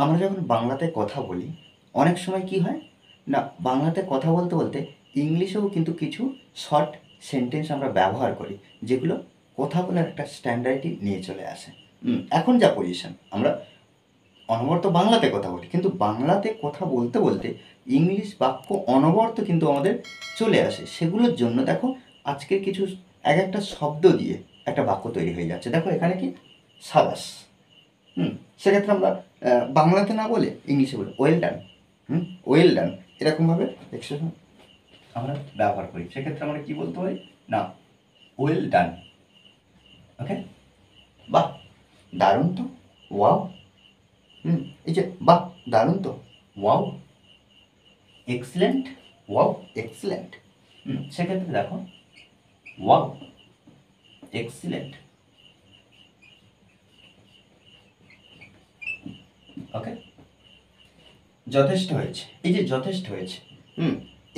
আমরা যখন বাংলাতে কথা বলি অনেক সময় কি হয় না, বাংলাতে কথা বলতে বলতে ইংলিশেও কিন্তু কিছু শর্ট সেন্টেন্স আমরা ব্যবহার করি, যেগুলো কথা বলার একটা স্ট্যান্ডার্ডই নিয়ে চলে আসে। এখন যা পজিশন, আমরা অনবরত বাংলাতে কথা বলি, কিন্তু বাংলাতে কথা বলতে বলতে ইংলিশ বাক্য অনবরত কিন্তু আমাদের চলে আসে। সেগুলোর জন্য দেখো আজকের কিছু এক একটা শব্দ দিয়ে একটা বাক্য তৈরি হয়ে যাচ্ছে। দেখো এখানে কি সাবাস, সেক্ষেত্রে আমরা বাংলাতে না বলে ইংলিশে বলি ওয়েল ডান। ওয়েল ডান এরকমভাবে এক্সপ্রেশন আমরা ব্যবহার করি। সেক্ষেত্রে আমরা কি বলতে পারি না, ওয়েল ডান। ওকে, বাহ দারুণ তো, ওয়াও। এই যে বাহ দারুণ তো, ওয়াও। Excellent, wow excellent. সেক্ষেত্রে দেখো ওয়াও এক্সিলেন্ট। ওকে, যথেষ্ট হয়েছে। এই যে যথেষ্ট হয়েছে,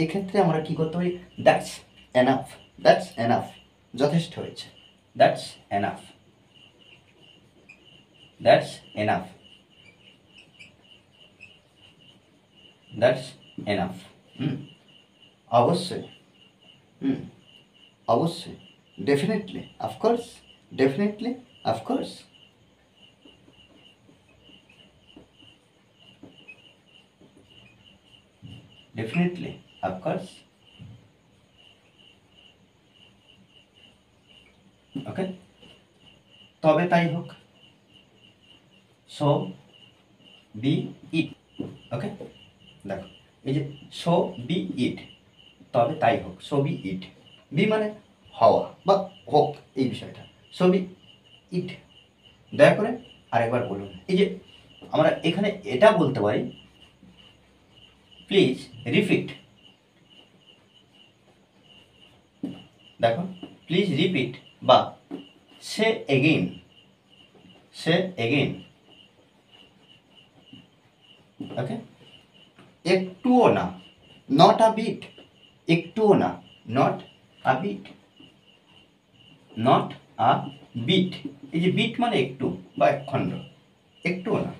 এক্ষেত্রে আমরা কি করতে পারি, দ্যাটস এনাফ। দ্যাটস এনাফ, যথেষ্ট হয়েছে। That's enough. That's enough. That's enough. অবশ্যই, অবশ্যই, definitely, of course, definitely, of course. Definitely, of course. Okay, তবে তাই হোক, সো বি ইট। ওকে, দেখো এই যে সো বি ইট, তবে তাই হোক, সো বি ইট। বি মানে হওয়া বা হোক, এই বিষয়টা সো বি ইট। দয়া করে আরেকবার বলুন। এই যে আমরা এখানে এটা বলতে পারি, প্লিজ রিপিট। দেখো প্লিজ রিপিট বা সে এগেইন। সে এগেইন। ওকে, একটুও না, নট আ বিট। একটুও না, not a bit. Not a bit. এই যে বিট মানে একটু বা এক খণ্ড, একটুও না।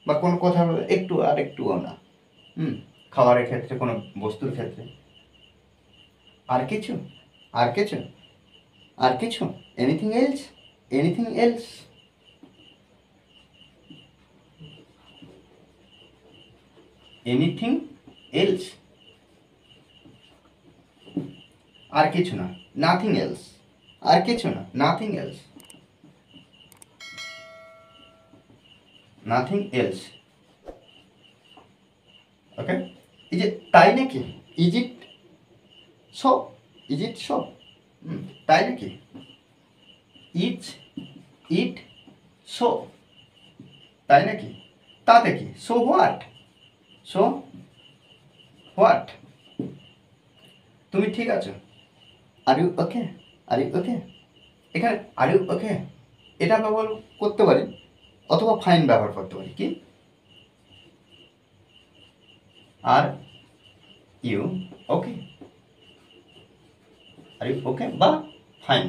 বা কোনো কথা একটু আর একটুও না। খাবারের ক্ষেত্রে, কোনো বস্তুর ক্ষেত্রে। আর কিছু, আর কিছু, আর কিছু, anything else, anything else. Anything else, আর কিছু না, নাথিং এলস। আর কিছু না, nothing else. Nothing else. Okay, এই যে তাই নাকি, is it so, is it so, তাই নাকি, ইজ ইট সো, তাই নাকি, তাতে কি, সো হোয়াট, সো হোয়াট, তুমি ঠিক আছো, are you okay, are you okay. এখানে আর ইউ ওকে এটা ব্যবহার করতে পারি, অথবা ফাইন ব্যবহার করতে পারি। কি, are you okay, are you okay বা ফাইন।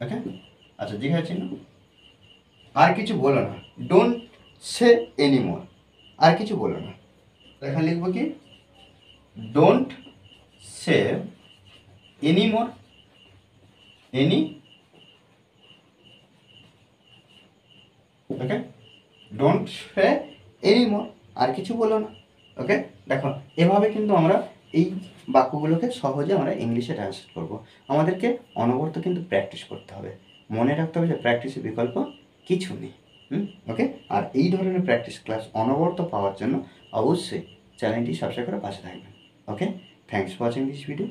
ওকে, আচ্ছা জিজ্ঞাসা চিহ্ন। আর কিছু বলো না, ডোন্ট সে এনিমোর। আর কিছু বলো না, এখানে লিখবো কি, don't say anymore. Any, okay, don't say anymore, আর কিছু বলো না। ওকে, দেখো এভাবে কিন্তু আমরা এই বাক্যগুলোকে সহজে আমরা ইংলিশে ট্রান্সলেট করবো। আমাদেরকে অনবরত কিন্তু প্র্যাকটিস করতে হবে। মনে রাখতে হবে যে প্র্যাকটিসের বিকল্প কিছু নেই। ওকে, আর এই ধরনের প্র্যাকটিস ক্লাস অনবরত পাওয়ার জন্য অবশ্যই চ্যানেলটি সাবস্ক্রাইব করে পাশে থাকবেন। Okay, thanks for watching this video.